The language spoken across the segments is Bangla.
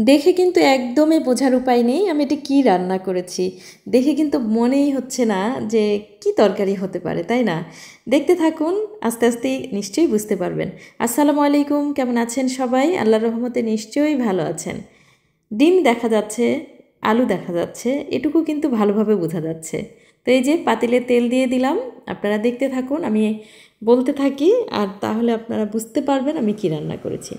দেখে কিন্তু একদমই বোঝার উপায় নেই আমি এটা কী রান্না করেছি। দেখে কিন্তু মনেই হচ্ছে না যে কি তরকারি হতে পারে, তাই না? দেখতে থাকুন, আস্তে আস্তে নিশ্চয়ই বুঝতে পারবেন। আসসালামু আলাইকুম, কেমন আছেন সবাই? আল্লাহর রহমতে নিশ্চয়ই ভালো আছেন। ডিম দেখা যাচ্ছে, আলু দেখা যাচ্ছে, এটুকু কিন্তু ভালোভাবে বোঝা যাচ্ছে। তো এই যে পাতিলে তেল দিয়ে দিলাম, আপনারা দেখতে থাকুন, আমি বলতে থাকি, আর তাহলে আপনারা বুঝতে পারবেন আমি কি রান্না করেছি।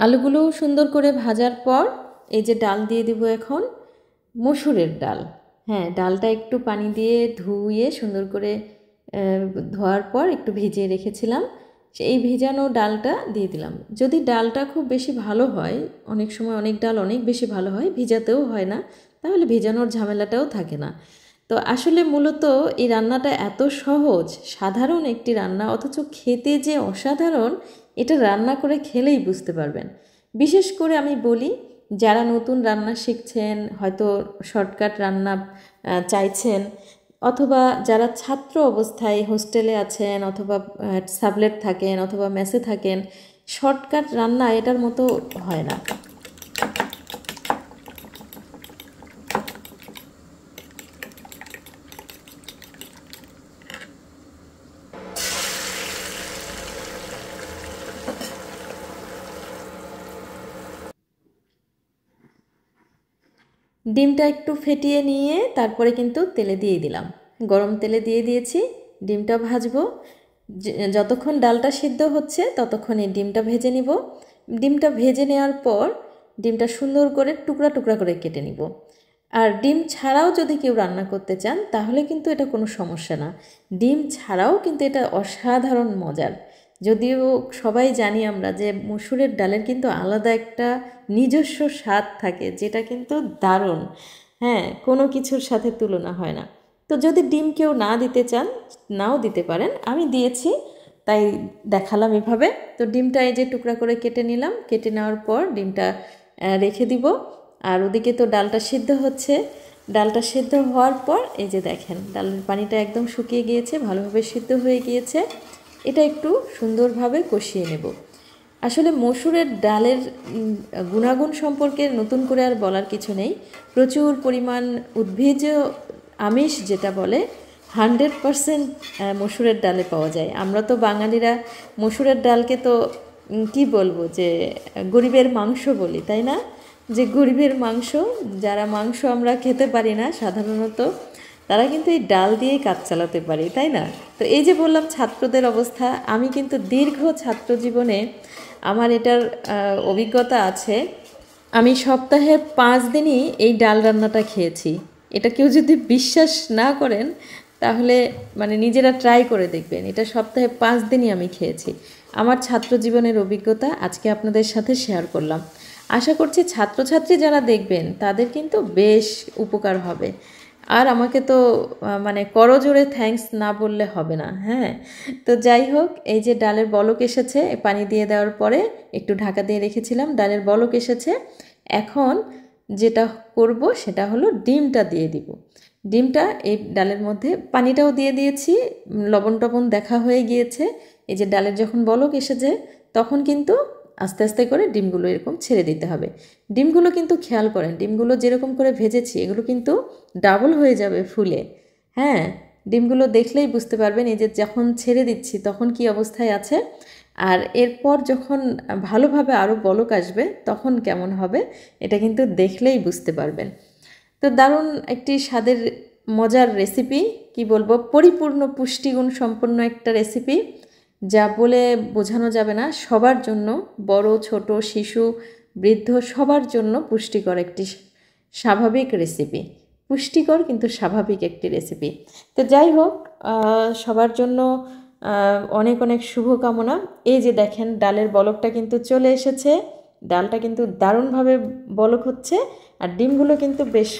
আলুগুলো সুন্দর করে ভাজার পর এই যে ডাল দিয়ে দিব এখন, মসুরের ডাল। হ্যাঁ, ডালটা একটু পানি দিয়ে ধুয়ে সুন্দর করে ধোয়ার পর একটু ভিজিয়ে রেখেছিলাম, এই ভেজানো ডালটা দিয়ে দিলাম। যদি ডালটা খুব বেশি ভালো হয়, অনেক সময় অনেক ডাল অনেক বেশি ভালো হয়, ভিজাতেও হয় না, তাহলে ভেজানোর ঝামেলাটাও থাকে না। তো আসলে মূলত এই রান্নাটা এত সহজ, সাধারণ একটি রান্না, অথচ খেতে যে অসাধারণ, এটা রান্না করে খেলেই বুঝতে পারবেন। বিশেষ করে আমি বলি, যারা নতুন রান্না শিখছেন, হয়তো শর্টকাট রান্না চাইছেন, অথবা যারা ছাত্র অবস্থায় হোস্টেলে আছেন, অথবা সাবলেট থাকেন, অথবা মেসে থাকেন, শর্টকাট রান্না এটার মতো হয় না। ডিমটা একটু ফেটিয়ে নিয়ে তারপরে কিন্তু তেলে দিয়ে দিলাম, গরম তেলে দিয়ে দিয়েছি। ডিমটা ভাজবো, যতক্ষণ ডালটা সিদ্ধ হচ্ছে ততক্ষণ এই ডিমটা ভেজে নিব। ডিমটা ভেজে নেওয়ার পর ডিমটা সুন্দর করে টুকরা টুকরা করে কেটে নিব। আর ডিম ছাড়াও যদি কেউ রান্না করতে চান তাহলে কিন্তু এটা কোনো সমস্যা না, ডিম ছাড়াও কিন্তু এটা অসাধারণ মজার। যদিও সবাই জানি আমরা যে মসুরের ডালের কিন্তু আলাদা একটা নিজস্ব স্বাদ থাকে, যেটা কিন্তু দারুণ। হ্যাঁ, কোনো কিছুর সাথে তুলনা হয় না। তো যদি ডিম কেউ না দিতে চান, নাও দিতে পারেন, আমি দিয়েছি তাই দেখালাম এভাবে। তো ডিমটা এই যে টুকরা করে কেটে নিলাম, কেটে নেওয়ার পর ডিমটা রেখে দিব। আর ওদিকে তো ডালটা সিদ্ধ হচ্ছে, ডালটা সিদ্ধ হওয়ার পর এই যে দেখেন ডালের পানিটা একদম শুকিয়ে গিয়েছে, ভালোভাবে সিদ্ধ হয়ে গিয়েছে। এটা একটু সুন্দরভাবে কষিয়ে নেব। আসলে মসুরের ডালের গুণাগুণ সম্পর্কে নতুন করে আর বলার কিছু নেই। প্রচুর পরিমাণ উদ্ভিজ্জ আমিষ যেটা বলে 100% মসুরের ডালে পাওয়া যায়। আমরা তো বাঙালিরা মসুরের ডালকে তো কি বলবো যে গরিবের মাংস বলি, তাই না? যে গরিবের মাংস, যারা মাংস আমরা খেতে পারি না সাধারণত, তারা কিন্তু এই ডাল দিয়েই কাজ চালাতে পারে, তাই না? তো এই যে বললাম ছাত্রদের অবস্থা, আমি কিন্তু দীর্ঘ ছাত্র জীবনে আমার এটার অভিজ্ঞতা আছে। আমি সপ্তাহে 5 দিনই এই ডাল রান্নাটা খেয়েছি। এটা কেউ যদি বিশ্বাস না করেন তাহলে মানে নিজেরা ট্রাই করে দেখবেন, এটা সপ্তাহে 5 দিনই আমি খেয়েছি। আমার ছাত্র জীবনের অভিজ্ঞতা আজকে আপনাদের সাথে শেয়ার করলাম। আশা করছি ছাত্রছাত্রী যারা দেখবেন তাদের কিন্তু বেশ উপকার হবে। আর আমাকে তো মানে করজোড়ে থ্যাঙ্কস না বললে হবে না। হ্যাঁ, তো যাই হোক, এই যে ডালের বলক এসেছে, পানি দিয়ে দেওয়ার পরে একটু ঢাকা দিয়ে রেখেছিলাম, ডালের বলক এসেছে। এখন যেটা করব সেটা হলো ডিমটা দিয়ে দিব। ডিমটা এই ডালের মধ্যে, পানিটাও দিয়ে দিয়েছি, লবণ টবণ দেখা হয়ে গিয়েছে। এই যে ডালের যখন বলক এসেছে তখন কিন্তু আস্তে আস্তে করে ডিমগুলো এরকম ছেড়ে দিতে হবে। ডিমগুলো কিন্তু খেয়াল করেন, ডিমগুলো যেরকম করে ভেজেছি এগুলো কিন্তু ডাবল হয়ে যাবে ফুলে। হ্যাঁ, ডিমগুলো দেখলেই বুঝতে পারবেন এই যে যখন ছেড়ে দিচ্ছি তখন কি অবস্থায় আছে, আর এরপর যখন ভালোভাবে আরও বলক আসবে তখন কেমন হবে, এটা কিন্তু দেখলেই বুঝতে পারবেন। তো দারুণ একটি স্বাদের মজার রেসিপি, কি বলবো, পরিপূর্ণ পুষ্টিগুণ সম্পন্ন একটা রেসিপি, যা বলে বোঝানো যাবে না। সবার জন্য, বড় ছোট শিশু বৃদ্ধ সবার জন্য পুষ্টিকর একটি স্বাভাবিক রেসিপি, পুষ্টিকর কিন্তু স্বাভাবিক একটি রেসিপি। তো যাই হোক, সবার জন্য অনেক অনেক শুভকামনা। এই যে দেখেন ডালের বলকটা কিন্তু চলে এসেছে, ডালটা কিন্তু দারুণভাবে বলক হচ্ছে, আর ডিমগুলো কিন্তু বেশ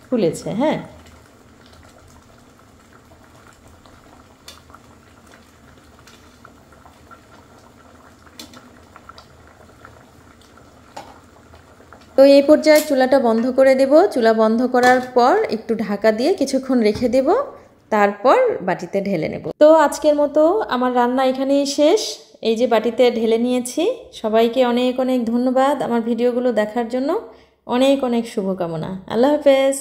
ফুলেছে। হ্যাঁ, তো এই পর্যায়ে চুলাটা বন্ধ করে দেব। চুলা বন্ধ করার পর একটু ঢাকা দিয়ে কিছুক্ষণ রেখে দেব, তারপর বাটিতে ঢেলে নেব। তো আজকের মতো আমার রান্না এখানেই শেষ। এই যে বাটিতে ঢেলে নিয়েছি। সবাইকে অনেক অনেক ধন্যবাদ আমার ভিডিওগুলো দেখার জন্য। অনেক অনেক শুভকামনা। আল্লাহ হাফেজ।